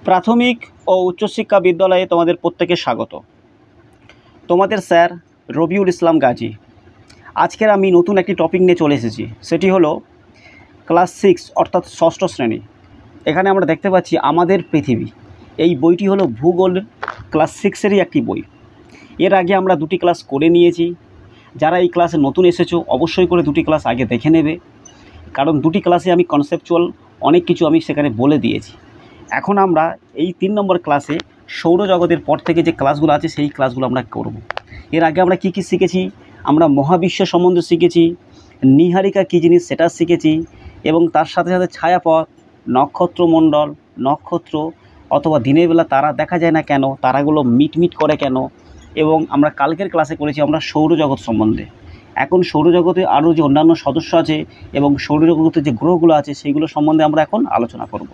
প্রাথমিক ও উচ্চশিক্ষা বিদ্যালয়ে তোমাদের প্রত্যেকে স্বাগত। তোমাদের স্যার রবিউল ইসলাম গাজী। আজকের আমি নতুন একটি টপিক নিয়ে চলে এসেছি, সেটি হলো ক্লাস 6 অর্থাৎ ষষ্ঠ শ্রেণী। এখানে আমরা দেখতে পাচ্ছি আমাদের পৃথিবী। এই বইটি হলো ভূগোল ক্লাস 6-এরই একটি বই। এর আগে আমরা দুটি ক্লাস করে নিয়েছি। যারা এই ক্লাসে নতুন এসেছো অবশ্যই করে দুটি ক্লাস আগে দেখে নেবে, কারণ দুটি ক্লাসে আমি কনসেপচুয়াল অনেক কিছু আমি সেখানে বলে দিয়েছি। এখন আমরা এই 3 নম্বর ক্লাসে সৌরজগতের পর থেকে যে ক্লাসগুলো আছে সেই ক্লাসগুলো আমরা করব। এর আগে আমরা কি কি শিখেছি? আমরা মহাবিশ্ব সম্বন্ধে শিখেছি, নীহারিকা কী জিনিস সেটা শিখেছি, এবং তার সাথে সাথে ছায়াপথ, নক্ষত্রমণ্ডল, নক্ষত্র অথবা দিনের বেলা তারা দেখা যায় না কেন, তারাগুলো মিটমিট করে কেন, এবং আমরা কালকের ক্লাসে করেছি আমরা সৌরজগৎ সম্বন্ধে। এখন সৌরজগতে আরও যে অন্যান্য সদস্য আছে এবং সৌরজগতে যে গ্রহগুলো আছে সেইগুলো সম্বন্ধে আমরা এখন আলোচনা করব।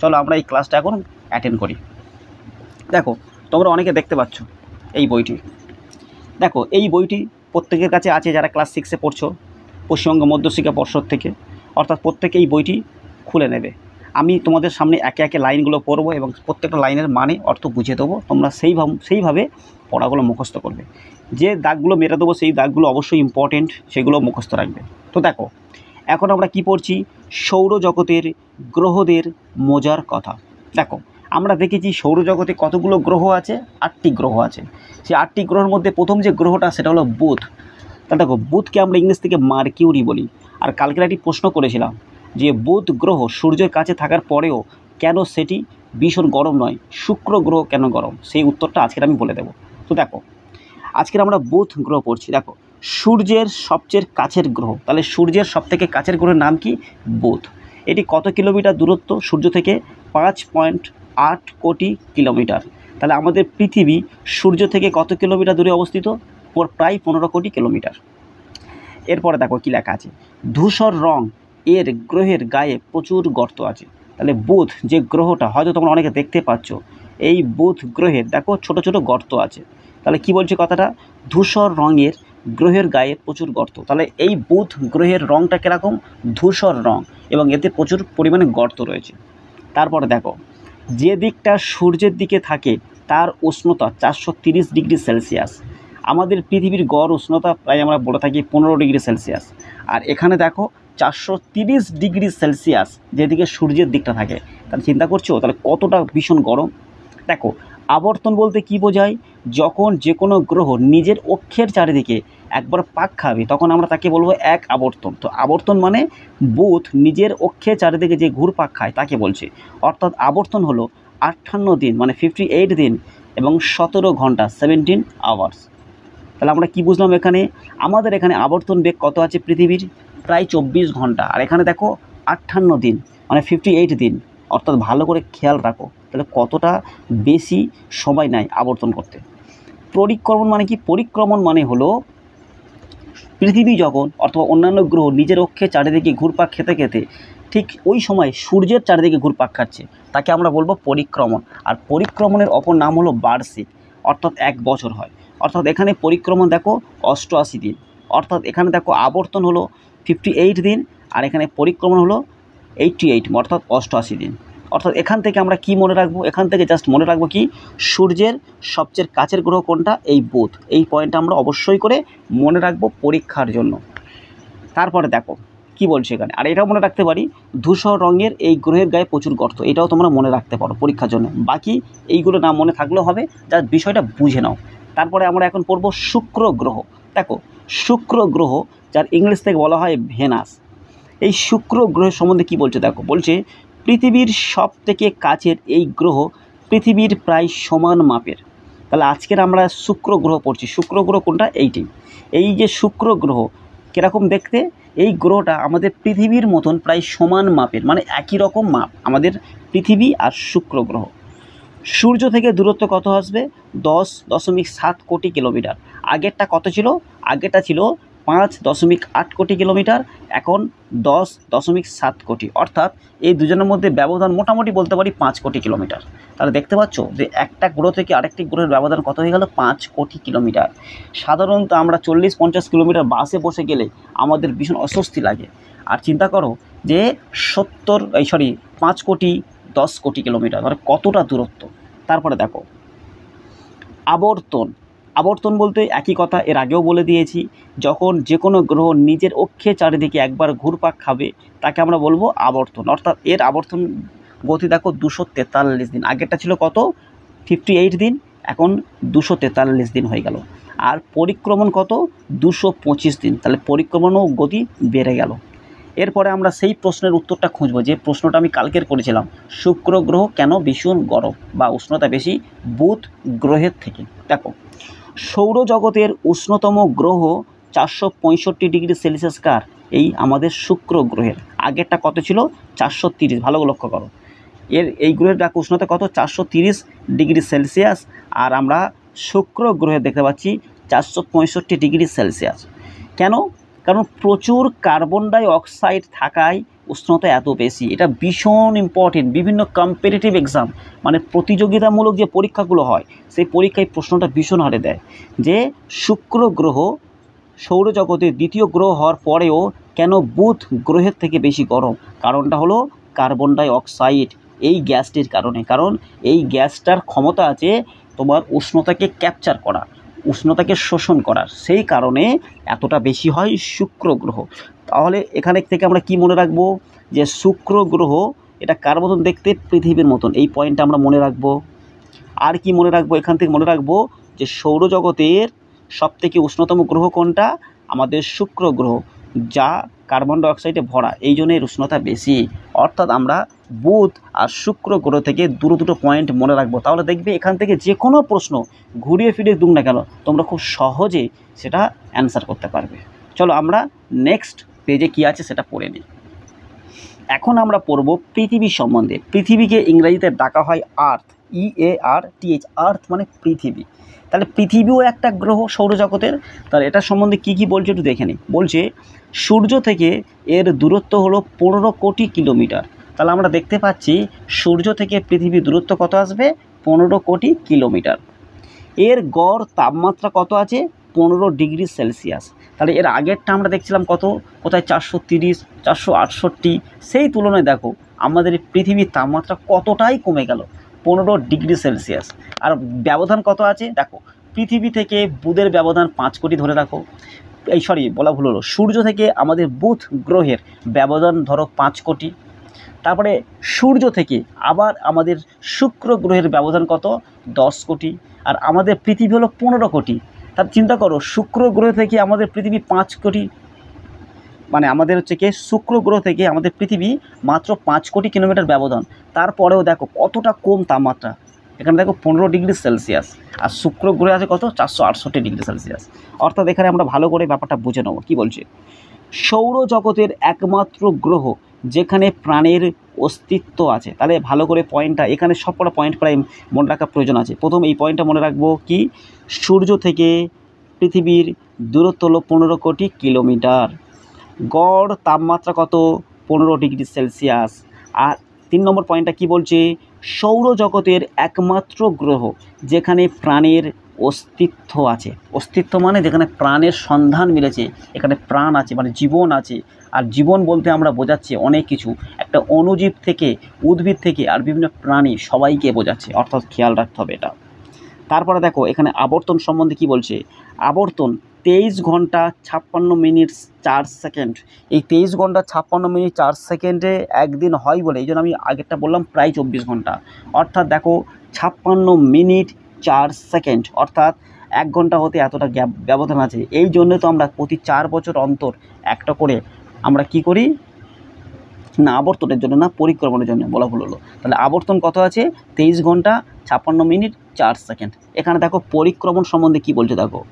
চলো আমরা এই ক্লাসটা এখন অ্যাটেন্ড করি। দেখো, তোমরা অনেকে দেখতে পাচ্ছ এই বইটি। দেখো, এই বইটি প্রত্যেকের কাছে আছে যারা ক্লাস 6-এ পড়ছো পশ্চিমবঙ্গ মধ্যশিক্ষা পর্ষদ থেকে, অর্থাৎ প্রত্যেকে এই বইটি খুলে নেবে। আমি তোমাদের সামনে একে একে লাইনগুলো পড়বো এবং প্রত্যেকটা লাইনের মানে অর্থ বুঝিয়ে দেবো। তোমরা সেইভাবে পড়াগুলো মুখস্থ করবে। যে দাগগুলো মেরে দেবো সেই দাগগুলো অবশ্যই ইম্পর্টেন্ট, সেগুলো মুখস্থ রাখবে। তো দেখো, এখন আমরা কি পড়ছি? সৌরজগতের গ্রহদের মজার কথা। দেখো, আমরা দেখেছি সৌরজগতে কতগুলো গ্রহ আছে? 8টি গ্রহ আছে। সেই 8টি গ্রহের মধ্যে প্রথম যে গ্রহটা সেটা হলো বুধ। তাহলে দেখো, বুধকে আমরা ইংলিশ থেকে মার্কিউরি বলি। আর কালকে একটি প্রশ্ন করেছিলাম যে বুধ গ্রহ সূর্যের কাছে থাকার পরেও কেন সেটি ভীষণ গরম নয়, শুক্র গ্রহ কেন গরম? সেই উত্তরটা আজকের আমি বলে দেবো। তো দেখো, আজকের আমরা বুধ গ্রহ পড়ছি। দেখো, সূর্যের সবচেয়ে কাছের গ্রহ। তাহলে সূর্যের সবথেকে কাছের গ্রহের নাম কি? বুধ। এটি কত কিলোমিটার দূরত্ব সূর্য থেকে? 5.8 কোটি কিলোমিটার। তাহলে আমাদের পৃথিবী সূর্য থেকে কত কিলোমিটার দূরে অবস্থিত? প্রায় 15 কোটি কিলোমিটার। এরপরে দেখো কি লেখা আছে, ধূসর রং এর গ্রহের গায়ে প্রচুর গর্ত আছে। তাহলে বুধ যে গ্রহটা হয়তো তোমরা অনেকে দেখতে পাচ্ছ, এই বুধ গ্রহের দেখো ছোট ছোট গর্ত আছে। তাহলে কি বলছে কথাটা? ধূসর রঙের গ্রহের গায়ে প্রচুর গর্ত। তাহলে এই বুধ গ্রহের রঙটা কীরকম? ধূসর রং, এবং এতে প্রচুর পরিমাণে গর্ত রয়েছে। তারপরে দেখো, যে দিকটা সূর্যের দিকে থাকে তার উষ্ণতা 430 ডিগ্রি সেলসিয়াস। আমাদের পৃথিবীর গড় উষ্ণতা প্রায় আমরা বলে থাকি 15 ডিগ্রি সেলসিয়াস। আর এখানে দেখো 430 ডিগ্রি সেলসিয়াস যেদিকে সূর্যের দিকটা থাকে। তাহলে চিন্তা করছো তাহলে কতটা ভীষণ গরম। দেখো, আবর্তন বলতে কি বোঝায়? যখন যে কোনো গ্রহ নিজের অক্ষের চারিদিকে একবার পাক খাবে তখন আমরা তাকে বলবো এক আবর্তন। তো আবর্তন মানে বুধ নিজের অক্ষের চারিদিকে যে ঘুরপাক খায় তাকে বলছে। অর্থাৎ আবর্তন হলো 58 দিন মানে 58 দিন এবং 17 ঘন্টা 17 আওয়ার্স। তাহলে আমরা কি বুঝলাম এখানে? আমাদের এখানে আবর্তন বেগ কত আছে পৃথিবীর? প্রায় 24 ঘন্টা। আর এখানে দেখো 58 দিন মানে 58 দিন। অর্থাৎ ভালো করে খেয়াল রাখো তাহলে কতটা বেশি সময় নেয় আবর্তন করতে। পরিক্রমণ মানে কি? পরিক্রমণ মানে হলো পৃথিবী যখন অথবা অন্যান্য গ্রহ নিজের অক্ষে চারিদিকে ঘুরপাক খেতে খেতে ঠিক ওই সময় সূর্যের চারিদিকে ঘুরপাক খাচ্ছে তাকে আমরা বলবো পরিক্রমণ। আর পরিক্রমণের অপর নাম হলো বার্ষিক, অর্থাৎ 1 বছর হয়। অর্থাৎ এখানে পরিক্রমণ দেখো 88 দিন। অর্থাৎ এখানে দেখো আবর্তন হলো 58 দিন আর এখানে পরিক্রমণ হলো 88 অর্থাৎ 88 দিন। অর্থাৎ এখান থেকে আমরা কি মনে রাখবো? এখান থেকে জাস্ট মনে রাখবো কি? সূর্যের সবচেয়ে কাছের গ্রহ কোনটা? এই বুধ। এই পয়েন্টটা আমরা অবশ্যই করে মনে রাখবো পরীক্ষার জন্য। তারপরে দেখো কি বলছে এখানে, আর এটাও মনে রাখতে পারি ধূসর রঙের এই গ্রহের গায়ে প্রচুর গর্ত, এটাও তোমরা মনে রাখতে পারো পরীক্ষার জন্য। বাকি এইগুলো না মনে থাকলেও হবে, যা বিষয়টা বুঝে নাও। তারপরে আমরা এখন পড়বো শুক্র গ্রহ। দেখো, শুক্র গ্রহ যার ইংলিশ থেকে বলা হয় ভেনাস। এই শুক্র গ্রহের সম্বন্ধে কি বলছে? দেখো, বলছে পৃথিবীর সব থেকে কাছের এই গ্রহ পৃথিবীর প্রায় সমান মাপের। তাহলে আজকের আমরা শুক্র গ্রহ পড়ছি। শুক্র গ্রহ কোনটা? এইটি। এই যে শুক্র গ্রহ কীরকম দেখতে? এই গ্রহটা আমাদের পৃথিবীর মতন প্রায় সমান মাপের, মানে একই রকম মাপ আমাদের পৃথিবী আর শুক্র গ্রহ। সূর্য থেকে দূরত্ব কত আসবে? 10.7 কোটি কিলোমিটার। আগেরটা কত ছিল? আগেরটা ছিল 5.8 কোটি কিলোমিটার, এখন 10.7 কোটি। অর্থাৎ এই দুজনের মধ্যে ব্যবধান মোটামুটি বলতে পারি 5 কোটি কিলোমিটার। তাহলে দেখতে পাচ্ছ যে একটা গ্রহ থেকে আরেকটি গ্রহের ব্যবধান কত হয়ে গেল? 5 কোটি কিলোমিটার। সাধারণত আমরা 40-50 কিলোমিটার বাসে বসে গেলে আমাদের ভীষণ অস্বস্তি লাগে। আর চিন্তা করো যে 5 কোটি 10 কোটি কিলোমিটার, মানে কতটা দূরত্ব। তারপরে দেখো আবর্তন। আবর্তন বলতে একই কথা, এর আগেও বলে দিয়েছি, যখন যে কোনো গ্রহ নিজের অক্ষে চারিদিকে একবার ঘুরপাক খাবে তাকে আমরা বলবো আবর্তন। অর্থাৎ এর আবর্তন গতি দেখো 243 দিন, আগেরটা ছিল কত 58 দিন, এখন 243 দিন হয়ে গেল। আর পরিক্রমণ কত 225 দিন, তাহলে পরিক্রমণও গতি বেড়ে গেল। এরপরে আমরা সেই প্রশ্নের উত্তরটা খুঁজবো যে প্রশ্নটা আমি কালকের করেছিলাম, শুক্র গ্রহ কেন ভীষণ গরম বা উষ্ণতা বেশি বুধ গ্রহের থেকে। দেখো সৌরজগতের উষ্ণতম গ্রহ 465 ডিগ্রি সেলসিয়াস কার, এই আমাদের শুক্র গ্রহের। আগেরটা কত ছিল 430, ভালো লক্ষ্য করো। এই গ্রহের দেখো উষ্ণতা কত 430 ডিগ্রি সেলসিয়াস, আর আমরা শুক্র গ্রহে দেখতে পাচ্ছি 465 ডিগ্রি সেলসিয়াস। কেন? কারণ প্রচুর কার্বন ডাই অক্সাইড থাকায় উষ্ণতা এত বেশি। এটা ভীষণ ইম্পর্টেন্ট, বিভিন্ন কম্পিটিটিভ এক্সাম মানে প্রতিযোগিতামূলক যে পরীক্ষাগুলো হয় সেই পরীক্ষায় প্রশ্নটা ভীষণ হারে দেয় যে শুক্র গ্রহ সৌরজগতের দ্বিতীয় গ্রহ হওয়ার পরেও কেন বুধ গ্রহের থেকে বেশি গরম। কারণটা হলো কার্বন ডাই অক্সাইড, এই গ্যাসটির কারণে। কারণ এই গ্যাসটার ক্ষমতা আছে তোমার উষ্ণতাকে ক্যাপচার করা, উষ্ণতাকে শোষণ করার, সেই কারণে এতটা বেশি হয় শুক্র গ্রহ। তাহলে এখানে থেকে আমরা কি মনে রাখবো যে শুক্র গ্রহ এটা কার মতন দেখতে, পৃথিবীর মতন, এই পয়েন্টটা আমরা মনে রাখবো। আর কি মনে রাখবো, এখান থেকে মনে রাখবো যে সৌরজগতের সবথেকে উষ্ণতম গ্রহ কোনটা, আমাদের শুক্র গ্রহ, যা কার্বন ডাইঅক্সাইডে ভরা, এই জন্য এর উষ্ণতা বেশি। অর্থাৎ আমরা বুধ আর শুক্র গ্রহ থেকে দুটো পয়েন্ট মনে রাখবো। তাহলে দেখবে এখান থেকে যে কোনো প্রশ্ন ঘুরিয়ে ফিরিয়ে দুক না কেন তোমরা খুব সহজে সেটা অ্যান্সার করতে পারবে। চলো আমরা নেক্সট পেজে কী আছে সেটা পড়ে নিই। এখন আমরা পড়ব পৃথিবী সম্বন্ধে। পৃথিবীকে ইংরেজিতে ডাকা হয় আর্থ, EARTH, আর্থ মানে পৃথিবী। তাহলে পৃথিবীও একটা গ্রহ সৌরজগতের। তাহলে এটা সম্বন্ধে কী কী বলছে একটু দেখে নিই। বলছে সূর্য থেকে এর দূরত্ব হলো 15 কোটি কিলোমিটার। তাহলে আমরা দেখতে পাচ্ছি সূর্য থেকে পৃথিবীর দূরত্ব কত আসবে 15 কোটি কিলোমিটার। এর গড় তাপমাত্রা কত আছে 15 ডিগ্রি সেলসিয়াস। তাহলে এর আগেরটা আমরা দেখছিলাম কত, কোথায় 430, 468, সেই তুলনায় দেখো আমাদের পৃথিবীর তাপমাত্রা কতটাই কমে গেল 15 ডিগ্রি সেলসিয়াস। আর ব্যবধান কত আছে দেখো, পৃথিবী থেকে বুধের ব্যবধান 5 কোটি ধরে রাখো, বলা ভুল হলো, সূর্য থেকে আমাদের বুধ গ্রহের ব্যবধান ধরো 5 কোটি। তারপরে সূর্য থেকে আবার আমাদের শুক্র গ্রহের ব্যবধান কত 10 কোটি, আর আমাদের পৃথিবী হলো 15 কোটি। তার চিন্তা করো শুক্র গ্রহ থেকে আমাদের পৃথিবী 5 কোটি, মানে আমাদের হচ্ছে কি শুক্র গ্রহ থেকে আমাদের পৃথিবী মাত্র 5 কোটি কিলোমিটার ব্যবধান। তারপরেও দেখো কতটা কম তাপমাত্রা, এখানে দেখো 15 ডিগ্রি সেলসিয়াস, আর শুক্র গ্রহে আছে কত 468 ডিগ্রি সেলসিয়াস। অর্থাৎ এখানে আমরা ভালো করে ব্যাপারটা বুঝে নেব। কী বলছে, সৌরজগতের একমাত্র গ্রহ যেখানে প্রাণের অস্তিত্ব আছে। তাহলে ভালো করে পয়েন্টটা, এখানে সবকটা পয়েন্ট প্রায় মনে রাখার প্রয়োজন আছে। প্রথম এই পয়েন্টটা মনে রাখবো কি, সূর্য থেকে পৃথিবীর দূরত্ব হলো 15 কোটি কিলোমিটার, গড় তাপমাত্রা কত 15 ডিগ্রি সেলসিয়াস। আর 3 নম্বর পয়েন্টটা কি বলছে, সৌরজগতের একমাত্র গ্রহ যেখানে প্রাণের অস্তিত্ব আছে। অস্তিত্ব মানে যেখানে প্রাণের সন্ধান মিলেছে, এখানে প্রাণ আছে মানে জীবন আছে। আর জীবন বলতে আমরা বোঝাচ্ছি অনেক কিছু, একটা অণুজীব থেকে উদ্ভিদ থেকে আর বিভিন্ন প্রাণী সবাইকে বোঝাচ্ছে, অর্থাৎ খেয়াল রাখতে হবে এটা। তারপরে দেখো এখানে আবর্তন সম্বন্ধে কি বলছে, আবর্তন 23 ঘন্টা 56 মিনিট 4 সেকেন্ড। এই 23 ঘন্টা 56 মিনিট 4 সেকেন্ডে একদিন হয় বলে এই জন্য আমি আগেরটা বললাম প্রায় 24 ঘন্টা। অর্থাৎ দেখো 56 মিনিট 4 সেকেন্ড, অর্থাৎ 1 ঘন্টা হতে এতটা গ্যাপ ব্যবধান আছে। এই জন্য তো আমরা প্রতি 4 বছর অন্তর একটা করে আমরা কি করি না, আবর্তনের জন্য না, পরিক্রমণের জন্য বলা ভুল হলো। তাহলে আবর্তন কত আছে 23 ঘন্টা 56 মিনিট 4 সেকেন্ড। এখানে দেখো পরিক্রমণ সম্বন্ধে কি বলছে, দেখো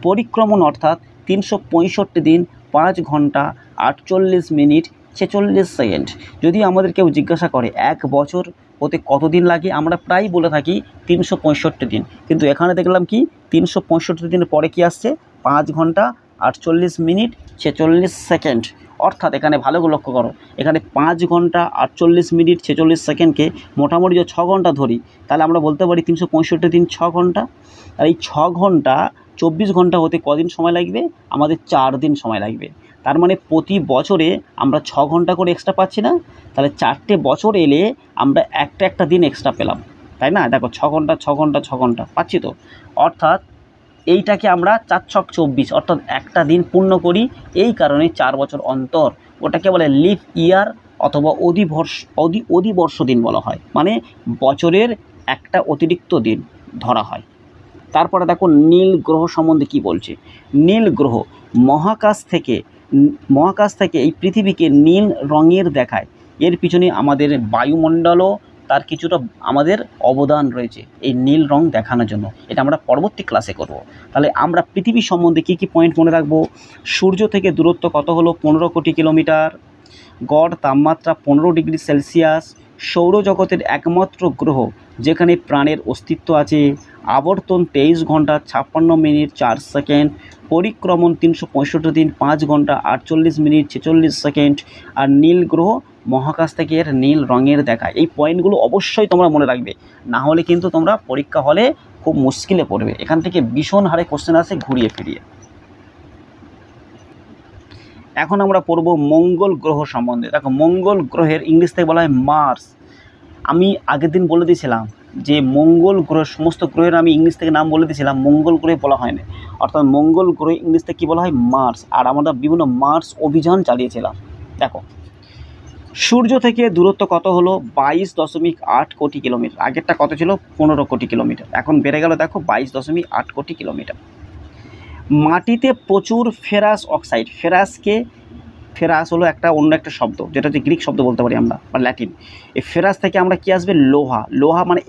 পরিক্রমণ অর্থাৎ 365 দিন 5 ঘন্টা 48 মিনিট 46 সেকেন্ড। যদি আমাদের কেউ জিজ্ঞাসা করে 1 বছর হতে কতদিন লাগে, আমরা প্রায় বলে থাকি 365 দিন, কিন্তু এখানে দেখলাম কি 365 দিনের পরে কি আসছে 5 ঘন্টা 48 মিনিট 46 সেকেন্ড। অর্থাৎ এখানে ভালো করে লক্ষ্য করো, এখানে 5 ঘন্টা 48 মিনিট 46 সেকেন্ডকে মোটামুটি যে 6 ঘন্টা ধরি, তাহলে আমরা বলতে পারি 365 দিন 6 ঘন্টা। আর এই 6 ঘন্টা 24 ঘন্টা হতে কদিন সময় লাগবে, আমাদের 4 দিন সময় লাগবে। তার মানে প্রতি বছরে আমরা 6 ঘন্টা করে এক্সট্রা পাচ্ছি না? তাহলে 4টে বছর এলে আমরা একটা দিন এক্সট্রা পেলাম, তাই না? দেখো 6 ঘন্টা 6 ঘন্টা 6 ঘন্টা পাচ্ছি তো। অর্থাৎ এইটাকে আমরা 4 ছক 24, অর্থাৎ একটা দিন পূর্ণ করি। এই কারণে 4 বছর অন্তর ওটাকে বলে লিপ ইয়ার অথবা অধিবর্ষ দিন বলা হয়, মানে বছরের একটা অতিরিক্ত দিন ধরা হয়। তারপরে দেখো নীল গ্রহ সম্বন্ধে কি বলছে। নীল গ্রহ মহাকাশ থেকে এই পৃথিবীকে নীল রঙের দেখায়। এর পিছনে আমাদের বায়ুমণ্ডলও তার কিছুটা আমাদের অবদান রয়েছে এই নীল রং দেখানোর জন্য। এটা আমরা পরবর্তী ক্লাসে করব। তাহলে আমরা পৃথিবী সম্বন্ধে কী কী পয়েন্ট মনে রাখবো? সূর্য থেকে দূরত্ব কত হলো? 15 কোটি কিলোমিটার। গড় তাপমাত্রা 15 ডিগ্রি সেলসিয়াস। সৌরজগতের একমাত্র গ্রহ যেখানে প্রাণের অস্তিত্ব আছে। আবর্তন 23 ঘন্টা 56 মিনিট 4 সেকেন্ড। পরিক্রমণ 365 দিন 5 ঘন্টা 48 মিনিট 46 সেকেন্ড। আর নীল গ্রহ মহাকাশ থেকে এর নীল রঙের দেখায়। এই পয়েন্টগুলো অবশ্যই তোমরা মনে রাখবে, না হলে কিন্তু তোমরা পরীক্ষা হলে খুব মুশকিলে পড়বে। এখান থেকে ভীষণ হারে কোশ্চেন আসে ঘুরিয়ে ফিরিয়ে। এখন আমরা পড়ব মঙ্গল গ্রহ সম্বন্ধে। দেখো মঙ্গল গ্রহের ইংলিশ থেকে বলা হয় মার্স। আমি আগের দিন বলে দিয়েছিলাম যে মঙ্গল গ্রহ, সমস্ত গ্রহের আমি ইংলিশ থেকে নাম বলে দিয়েছিলাম, মঙ্গল গ্রহে বলা হয় না। অর্থাৎ মঙ্গল গ্রহে ইংলিশ থেকে কী বলা হয়? মার্স। আর আমরা বিভিন্ন মার্স অভিযান চালিয়েছিলাম। দেখো সূর্য থেকে দূরত্ব কত হলো? 22.8 কোটি কিলোমিটার। আগেরটা কত ছিল? 15 কোটি কিলোমিটার। এখন বেড়ে গেল দেখো 22.8 কোটি কিলোমিটার। মাটিতে প্রচুর ফেরাস অক্সাইড। ফেরাস হলো অন্য একটা শব্দ, যেটা হচ্ছে গ্রিক শব্দ বলতে পারি আমরা, বা ল্যাটিন। এই ফেরাস থেকে আমরা কি আসবে? লোহা মানে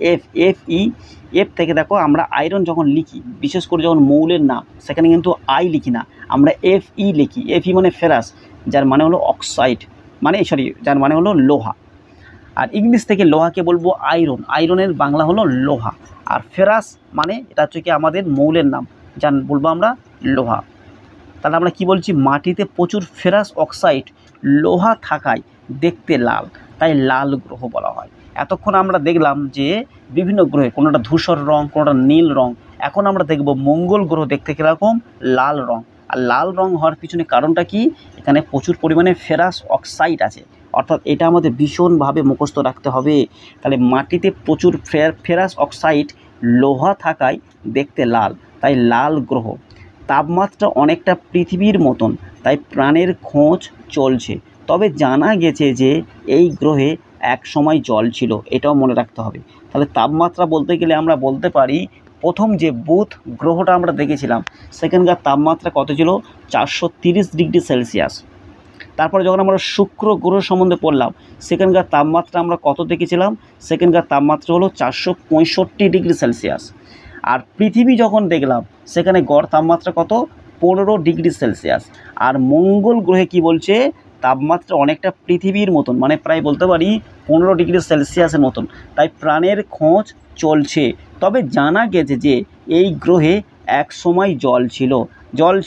এফ থেকে দেখো আমরা আয়রন যখন লিখি, বিশেষ করে যখন মৌলের নাম, সেখানে কিন্তু আই লিখি না, আমরা FE লিখি। FE মানে ফেরাস, যার মানে হলো অক্সাইড, যার মানে হলো লোহা। আর ইংলিশ থেকে লোহাকে বলবো আয়রনের বাংলা হলো লোহা। আর ফেরাস মানে এটা হচ্ছে কি আমাদের মৌলের নাম, যার বলবো আমরা লোহা। তাহলে আমরা কি বলছি? মাটিতে প্রচুর ফেরাস অক্সাইড লোহা থাকায় দেখতে লাল, তাই লাল গ্রহ বলা হয়। এতক্ষণ আমরা দেখলাম যে বিভিন্ন গ্রহে কোনোটা ধূসর রং, কোনোটা নীল রং। এখন আমরা দেখব মঙ্গল গ্রহ দেখতে কীরকম? লাল রং। আর লাল রং হওয়ার পিছনে কারণটা কি? এখানে প্রচুর পরিমাণে ফেরাস অক্সাইড আছে। অর্থাৎ এটা আমাদের ভীষণভাবে মুখস্থ রাখতে হবে। তাহলে মাটিতে প্রচুর ফেরাস অক্সাইড লোহা থাকায় দেখতে লাল, তাই লাল গ্রহ। তাপমাত্রা অনেকটা পৃথিবীর মতন, তাই প্রাণের খোঁজ চলছে। তবে জানা গেছে যে এই গ্রহে এক সময় জল ছিল, এটাও মনে রাখতে হবে। তাহলে তাপমাত্রা বলতে গেলে আমরা বলতে পারি, প্রথম যে বুধ গ্রহটা আমরা দেখেছিলাম সেখানকার তাপমাত্রা কত ছিল? 430 ডিগ্রি সেলসিয়াস। তারপরে যখন আমরা শুক্র গ্রহ সম্বন্ধে পড়লাম, সেখানকার তাপমাত্রা আমরা কত দেখেছিলাম? সেখানকার তাপমাত্রা হলো 465 ডিগ্রি সেলসিয়াস। আর পৃথিবী যখন দেখলাম সেখানে গড় তাপমাত্রা কত? 15 ডিগ্রি সেলসিয়াস। আর মঙ্গল গ্রহে কি বলছে? তাপমাত্রা অনেকটা পৃথিবীর মতন, মানে প্রায় বলতে পারি 15 ডিগ্রি সেলসিয়াসের মতন, তাই প্রাণের খোঁজ চলছে। তবে জানা গেছে যে এই গ্রহে এক সময় জল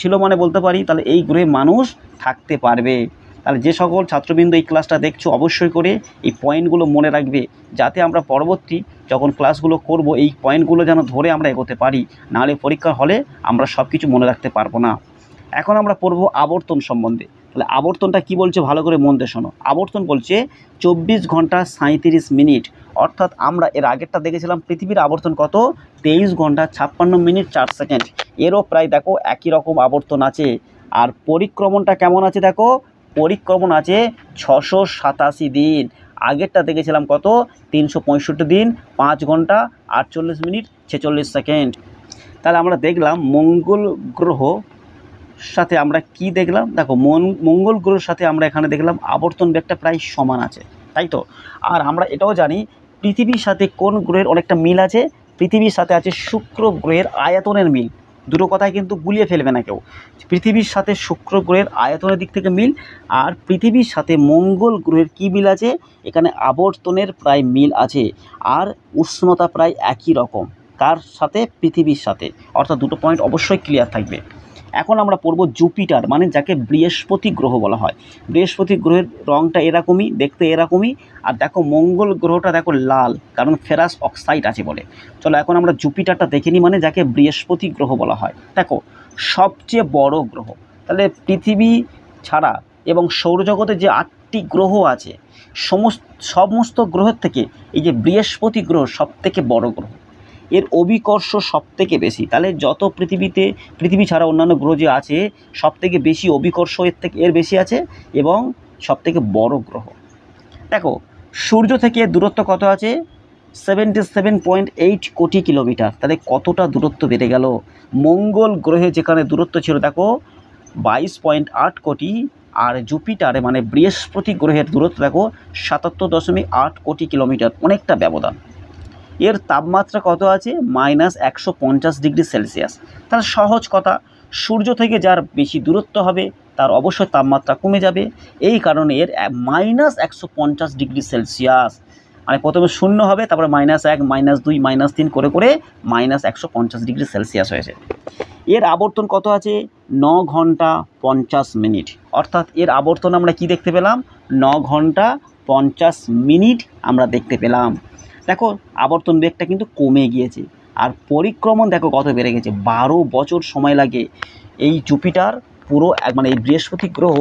ছিল মানে বলতে পারি তাহলে এই গ্রহে মানুষ থাকতে পারবে। তাহলে যে সকল ছাত্রবৃন্দ এই ক্লাসটা দেখছো অবশ্যই করে এই পয়েন্টগুলো মনে রাখবে, যাতে আমরা পরবর্তী যখন ক্লাসগুলো করব এই পয়েন্টগুলো যেন ধরে আমরা এগোতে পারি, নাহলে পরীক্ষার হলে আমরা সব কিছু মনে রাখতে পারবো না। এখন আমরা পড়ব আবর্তন সম্বন্ধে। তাহলে আবর্তনটা কি বলছে ভালো করে মন দিয়ে শোনো। আবর্তন বলছে 24 ঘন্টা 37 মিনিট। অর্থাৎ আমরা এর আগেরটা দেখেছিলাম পৃথিবীর আবর্তন কত? 23 ঘন্টা 56 মিনিট 4 সেকেন্ড। এরও প্রায় দেখো একই রকম আবর্তন আছে। আর পরিক্রমণটা কেমন আছে দেখো, পরিক্রমণ আছে 687 দিন। আগেরটা দেখেছিলাম কত? 365 দিন 5 ঘন্টা 48 মিনিট 46 সেকেন্ড। তাহলে আমরা দেখলাম মঙ্গল গ্রহ সাথে আমরা কি দেখলাম? দেখো মঙ্গল গ্রহের সাথে আমরা এখানে দেখলাম আবর্তন বেগটা প্রায় সমান আছে, তাই তো। আর আমরা এটাও জানি পৃথিবীর সাথে কোন গ্রহের অনেকটা মিল আছে? পৃথিবীর সাথে আছে শুক্র গ্রহের আয়তনের মিল। দুটো কথায় কিন্তু গুলিয়ে ফেলবে না কেউ। পৃথিবীর সাথে শুক্র গ্রহের আয়তনের দিক থেকে মিল, আর পৃথিবীর সাথে মঙ্গল গ্রহের কী মিল আছে? এখানে আবর্তনের প্রায় মিল আছে, আর উষ্ণতা প্রায় একই রকম। কার সাথে? পৃথিবীর সাথে। অর্থাৎ দুটো পয়েন্ট অবশ্যই ক্লিয়ার থাকবে। এখন আমরা পড়ব জুপিটার, মানে যাকে বৃহস্পতি গ্রহ বলা হয়। বৃহস্পতি গ্রহের রঙটা এরকমই, দেখতে এরকমই। আর দেখো মঙ্গল গ্রহটা দেখো লাল, কারণ ফেরাস অক্সাইড আছে বলে। চলো এখন আমরা জুপিটারটা দেখে নিই, মানে যাকে বৃহস্পতি গ্রহ বলা হয়। দেখো সবচেয়ে বড় গ্রহ, তাহলে পৃথিবী ছাড়া এবং সৌরজগতে যে 8টি গ্রহ আছে সমস্ত গ্রহের থেকে এই যে বৃহস্পতি গ্রহ সবথেকে বড় গ্রহ, এর অভিকর্ষ সবথেকে বেশি। তাহলে যত পৃথিবী ছাড়া অন্যান্য গ্রহ যে আছে সবথেকে বেশি অভিকর্ষ এর বেশি আছে এবং সবথেকে বড় গ্রহ। দেখো সূর্য থেকে দূরত্ব কত আছে? 77.8 কোটি কিলোমিটার। তাহলে কতটা দূরত্ব বেড়ে গেল। মঙ্গল গ্রহে যেখানে দূরত্ব ছিল দেখো 22.8 কোটি, আর জুপিটারে মানে বৃহস্পতি গ্রহের দূরত্ব দেখো 77.8 কোটি কিলোমিটার, অনেকটা ব্যবধান। এর তাপমাত্রা কত আছে? -150 ডিগ্রি সেলসিয়াস। তাহলে সহজ কথা, সূর্য থেকে যার বেশি দূরত্ব হবে তার অবশ্যই তাপমাত্রা কমে যাবে। এই কারণে এর -150 ডিগ্রি সেলসিয়াস, মানে প্রথমে 0 হবে, তারপরে -1, -2, -3 করে করে -150 ডিগ্রি সেলসিয়াস হয়েছে। এর আবর্তন কত আছে? 9 ঘন্টা 50 মিনিট। অর্থাৎ এর আবর্তন আমরা কি দেখতে পেলাম? 9 ঘন্টা 50 মিনিট আমরা দেখতে পেলাম। দেখো আবর্তন বেগটা কিন্তু কমে গিয়েছে। আর পরিক্রমণ দেখো কত বেড়ে গেছে, 12 বছর সময় লাগে এই জুপিটার পুরো মানে এই বৃহস্পতি গ্রহ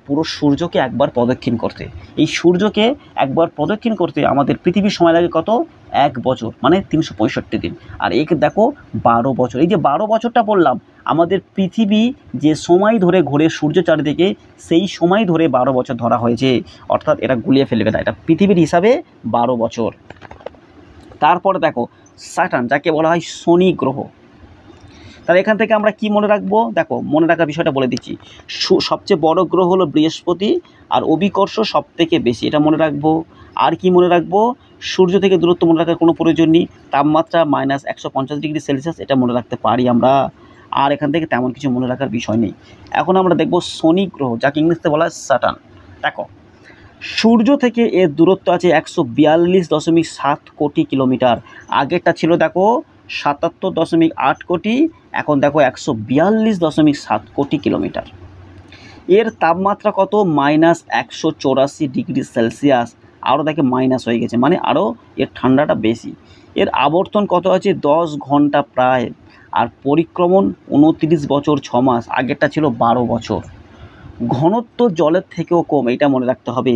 পুরো সূর্যকে একবার প্রদক্ষিণ করতে। এই সূর্যকে একবার প্রদক্ষিণ করতে আমাদের পৃথিবীর সময় লাগে কত? 1 বছর, মানে 365 দিন। আর একে দেখো 12 বছর। এই যে 12 বছরটা বললাম, আমাদের পৃথিবী যে সময় ধরে ঘোরে সূর্য চারিদিকে সেই সময় ধরে 12 বছর ধরা হয়েছে। অর্থাৎ এটা গুলিয়ে ফেলবে না, এটা পৃথিবীর হিসাবে 12 বছর। তারপরে দেখো স্যাটার্ন, যাকে বলা হয় শনি গ্রহ। তাহলে এখান থেকে আমরা কি মনে রাখবো? দেখো মনে রাখার বিষয়টা বলে দিচ্ছি। সবচেয়ে বড় গ্রহ হলো বৃহস্পতি, আর অভিকর্ষ সব থেকে বেশি, এটা মনে রাখবো। আর কি মনে রাখবো? সূর্য থেকে দূরত্ব মনে রাখার কোনো প্রয়োজন নেই। তাপমাত্রা -150 ডিগ্রি সেলসিয়াস, এটা মনে রাখতে পারি আমরা। আর এখান থেকে তেমন কিছু মনে রাখার বিষয় নেই। এখন আমরা দেখব শনি গ্রহ, যাকে ইংরেজিতে বলা হয় স্যাটার্ন। দেখো সূর্য থেকে এর দূরত্ব আছে 142.7 কোটি কিলোমিটার। আগেরটা ছিল দেখো 77.8 কোটি, এখন দেখো 142.7 কোটি কিলোমিটার। এর তাপমাত্রা কত? -184 ডিগ্রি সেলসিয়াস। আরও দেখে মাইনাস হয়ে গেছে, মানে আরও এর ঠান্ডাটা বেশি। এর আবর্তন কত আছে? 10 ঘন্টা প্রায়। আর পরিক্রমণ 29 বছর 6 মাস, আগেরটা ছিল 12 বছর। ঘনত্ব জলের থেকেও কম, এটা মনে রাখতে হবে।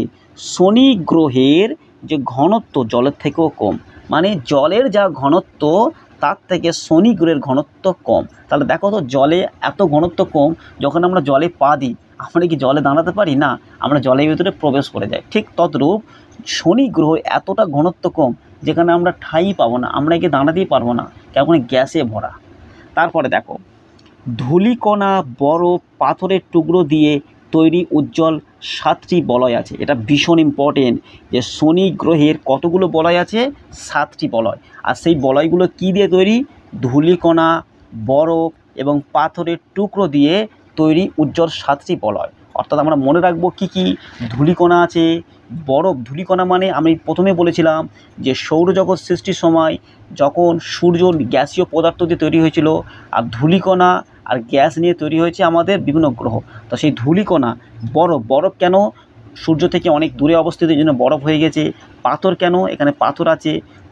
শনি গ্রহের যে ঘনত্ব জলের থেকেও কম, মানে জলের যা ঘনত্ব তার থেকে শনি গ্রহের ঘনত্ব কম। তাহলে দেখো তো জলে এত ঘনত্ব কম, যখন আমরা জলে পা দিই আমরা কি জলে দাঁড়াতে পারি না, আমরা জলের ভিতরে প্রবেশ করে যাই। ঠিক তদ্রূপ শনি গ্রহ এতটা ঘনত্ব কম যেখানে আমরা ঠাঁই পাবো না, আমরা একে দাঁড়াতেই পারবো না, কেমন গ্যাসে ভরা। তারপরে দেখো ধূলিকণা, বরফ, পাথরের টুকরো দিয়ে তৈরি উজ্জ্বল 7টি বলয় আছে। এটা ভীষণ ইম্পর্টেন্ট যে শনি গ্রহের কতগুলো বলয় আছে? 7টি বলয়। আর সেই বলয়গুলো কি দিয়ে তৈরি? ধূলিকণা, বরফ এবং পাথরের টুকরো দিয়ে তৈরি উজ্জ্বল 7টি বলয়। অর্থাৎ আমরা মনে রাখবো কি কি? ধূলিকণা আছে, বরফ। ধূলিকণা মানে আমি প্রথমে বলেছিলাম যে সৌরজগৎ সৃষ্টির সময় যখন সূর্য গ্যাসীয় পদার্থ দিয়ে তৈরি হয়েছিল, আর ধূলিকণা আর গ্যাস নিয়ে তৈরি হয়েছে আমাদের বিভিন্ন গ্রহ। তো সেই ধূলিকণা, বরফ কেন? সূর্য থেকে অনেক দূরে অবস্থিত, এই জন্য বরফ হয়ে গেছে। পাথর কেন? এখানে পাথর আছে।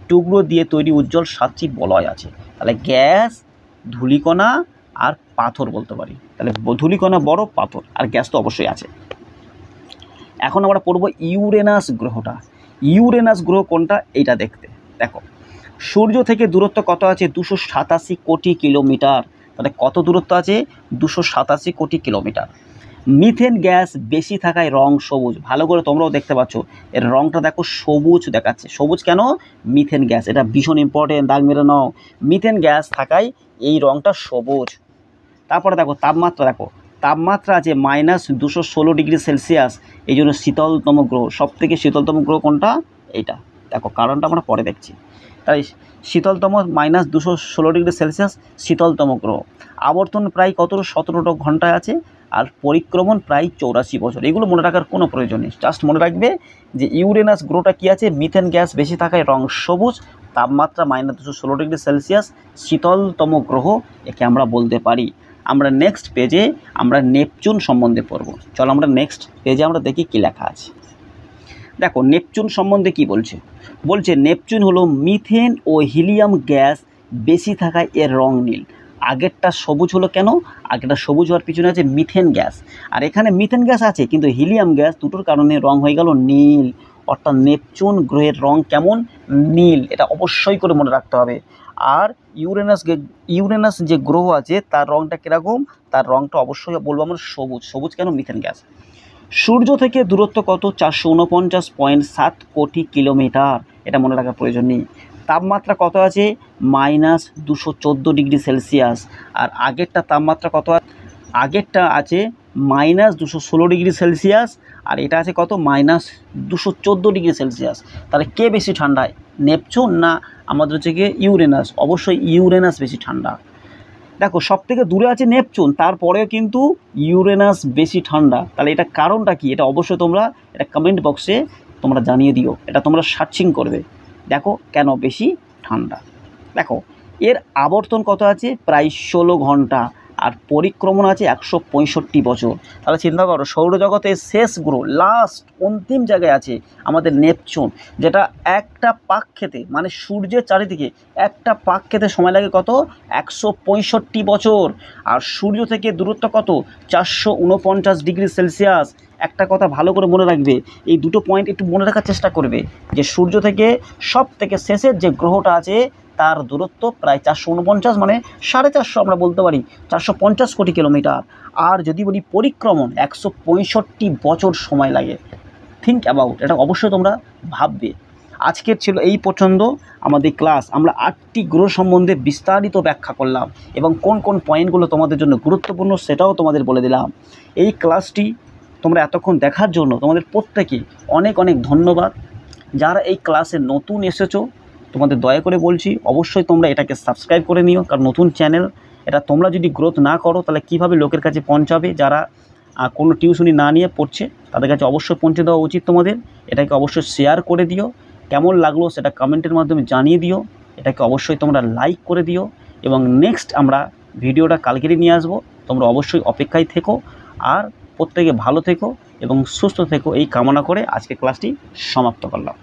টুকরো দিয়ে তৈরি উজ্জ্বল 7টি বলয় আছে। তাহলে গ্যাস, ধূলিকণা আর পাথর বলতে পারি। তাহলে ধূলিকণা, বরফ, পাথর আর গ্যাস তো অবশ্যই আছে। এখন আমরা পড়ব ইউরেনাস গ্রহটা। ইউরেনাস গ্রহ কোনটা? এইটা দেখতে। দেখো সূর্য থেকে দূরত্ব কত আছে? 287 কোটি কিলোমিটার। তাহলে কত দূরত্ব আছে? 287 কোটি কিলোমিটার। মিথেন গ্যাস বেশি থাকায় রং সবুজ। ভালো করে তোমরাও দেখতে পাচ্ছ, এর রংটা দেখো সবুজ দেখাচ্ছে। সবুজ কেন? মিথেন গ্যাস, এটা ভীষণ ইম্পর্টেন্ট, দাগ মেরে নাও। মিথেন গ্যাস থাকায় এই রংটা সবুজ। তারপরে দেখো তাপমাত্রা, দেখো তাপমাত্রা আছে -216 ডিগ্রি সেলসিয়াস, এই জন্য শীতলতম গ্রহ। সবথেকে শীতলতম গ্রহ কোনটা? এইটা। দেখো কারণটা আমরা পরে দেখছি। তাই শীতলতম -216 ডিগ্রি সেলসিয়াস শীতলতম গ্রহ। আবর্তন প্রায় কত? 17 ঘন্টায় আছে। আর পরিক্রমণ প্রায় 84 বছর। এগুলো মনে রাখার কোনো প্রয়োজন নেই, জাস্ট মনে রাখবে যে ইউরেনাস গ্রহটা কী আছে? মিথেন গ্যাস বেশি থাকায় রং সবুজ, তাপমাত্রা -216 ডিগ্রি সেলসিয়াস, শীতলতম গ্রহ একে আমরা বলতে পারি। আমরা নেক্সট পেজে আমরা নেপচুন সম্বন্ধে পড়ব। চলো আমরা নেক্সট পেজে আমরা দেখি কী লেখা আছে। দেখো নেপচুন সম্বন্ধে কি বলছে? বলছে নেপচুন হলো মিথেন ও হিলিয়াম গ্যাস বেশি থাকায় এর রং নীল। আগেরটা সবুজ হলো কেন? আগেরটা সবুজ হওয়ার পিছনে আছে মিথেন গ্যাস, আর এখানে মিথেন গ্যাস আছে কিন্তু হিলিয়াম গ্যাস, দুটোর কারণে রং হয়ে গেল নীল। অর্থাৎ নেপচুন গ্রহের রং কেমন? নীল। এটা অবশ্যই করে মনে রাখতে হবে। আর ইউরেনাস যে গ্রহ আছে তার রংটা কীরকম? তার রংটা অবশ্যই বলবো আমরা সবুজ। সবুজ কেন? Methane gas. সূর্য থেকে দূরত্ব কত? 449.7 কোটি কিলোমিটার। এটা মনে রাখার প্রয়োজন নেই। তাপমাত্রা কত আছে? -214 ডিগ্রি সেলসিয়াস। আর আগেরটা তাপমাত্রা কত? আগেরটা আছে -216 ডিগ্রি সেলসিয়াস, আর এটা আছে কত? -214 ডিগ্রি সেলসিয়াস। তাহলে কে বেশি ঠান্ডায়? নেপচুন না আমাদের হচ্ছে গিয়ে ইউরেনাস? অবশ্যই ইউরেনাস বেশি ঠান্ডা। দেখো সবথেকে দূরে আছে নেপচুন, তারপরেও কিন্তু ইউরেনাস বেশি ঠান্ডা। তাহলে এটা কারণটা কি? এটা অবশ্যই তোমরা এটা কমেন্ট বক্সে তোমরা জানিয়ে দিও, এটা তোমরা সার্চিং করবে। দেখো কেন বেশি ঠান্ডা। দেখো এর আবর্তন কত আছে? প্রায় 16 ঘন্টা, আর পরিক্রমণ আছে 165 বছর। তাহলে চিন্তা করো, সৌরজগতের শেষ গ্রহ, লাস্ট অন্তিম জায়গায় আছে আমাদের নেপচুন, যেটা একটা পাক খেতে মানে সূর্যের চারিদিকে একটা পাক খেতে সময় লাগে কত? 165 বছর। আর সূর্য থেকে দূরত্ব কত? 449 ডিগ্রি সেলসিয়াস। একটা কথা ভালো করে মনে রাখবে, এই দুটো পয়েন্ট একটু মনে রাখার চেষ্টা করবে, যে সূর্য থেকে সব থেকে শেষের যে গ্রহটা আছে তার দূরত্ব প্রায় 449, মানে 450 আমরা বলতে পারি, 450 কোটি কিলোমিটার। আর যদি বলি পরিক্রমণ, 165 বছর সময় লাগে। থিঙ্ক অ্যাবাউট, এটা অবশ্যই তোমরা ভাববে। আজকের ছিল এই পর্যন্ত আমাদের ক্লাস। আমরা 8টি গ্রহ সম্বন্ধে বিস্তারিত ব্যাখ্যা করলাম এবং কোন কোন পয়েন্টগুলো তোমাদের জন্য গুরুত্বপূর্ণ সেটাও তোমাদের বলে দিলাম। এই ক্লাসটি তোমরা এতক্ষণ দেখার জন্য তোমাদের প্রত্যেকে অনেক অনেক ধন্যবাদ। যারা এই ক্লাসে নতুন এসেছো তোমাদের দয়া করে বলছি অবশ্যই তোমরা এটাকে সাবস্ক্রাইব করে নিও, কারণ নতুন চ্যানেল, এটা তোমরা যদি গ্রোথ না করো তাহলে কীভাবে লোকের কাছে পৌঁছাবে? যারা কোনো টিউশনি না নিয়ে পড়ছে তাদের কাছে অবশ্যই পৌঁছে দেওয়া উচিত তোমাদের। এটাকে অবশ্যই শেয়ার করে দিও, কেমন লাগলো সেটা কমেন্টের মাধ্যমে জানিয়ে দিও। এটাকে অবশ্যই তোমরা লাইক করে দিও, এবং নেক্সট আমরা ভিডিওটা কালকেরই নিয়ে আসবো। তোমরা অবশ্যই অপেক্ষায় থেকো, আর প্রত্যেকে ভালো থেকো এবং সুস্থ থেকো, এই কামনা করে আজকে ক্লাসটি সমাপ্ত করলাম।